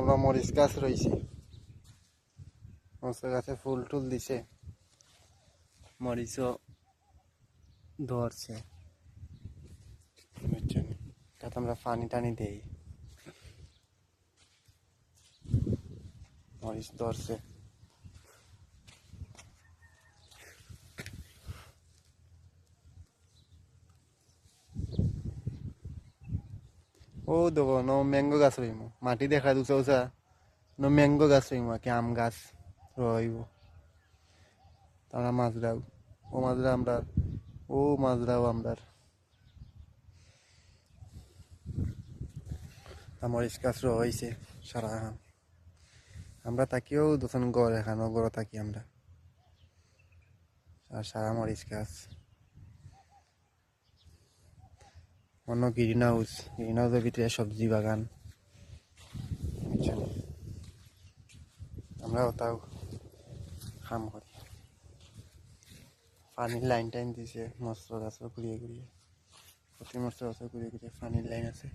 আমরা মরিচ গাছ রয়েছে, মরিচ গাছে ফুল টুল দিছে, মরিচও ধরছে, বুঝছেন? তাতে আমরা পানি টানি দেই, মরিচ ধরছে। ও দেখো ন ম্যাঙ্গো গাছ রইম, মাটি দেখা দুসা উসা ন ম্যাঙ্গো গাছ রইম, কি আম গাছ রইব। তারা মাজরাও, ও মাজরা আমরা, ও মাজরাও আমরা। মরিচ গাছ রয়েছে সারা এখন, আমরা তাকিও দোকান গড় এখানো গড় থাকি আমরা, আর সারা মরিচ গাছ। অন্য গ্রিন হাউস, গ্রিন হাউসের ভিতরে সবজি বাগান, বুঝছেন? আমরাও তাও কাম করি। পানির লাইন টাইন দিছে, মস্ত গাছও ঘুরিয়ে ঘুরিয়ে, প্রতি মস্ত গাছও ঘুরিয়ে ঘুরিয়ে পানির লাইন আছে।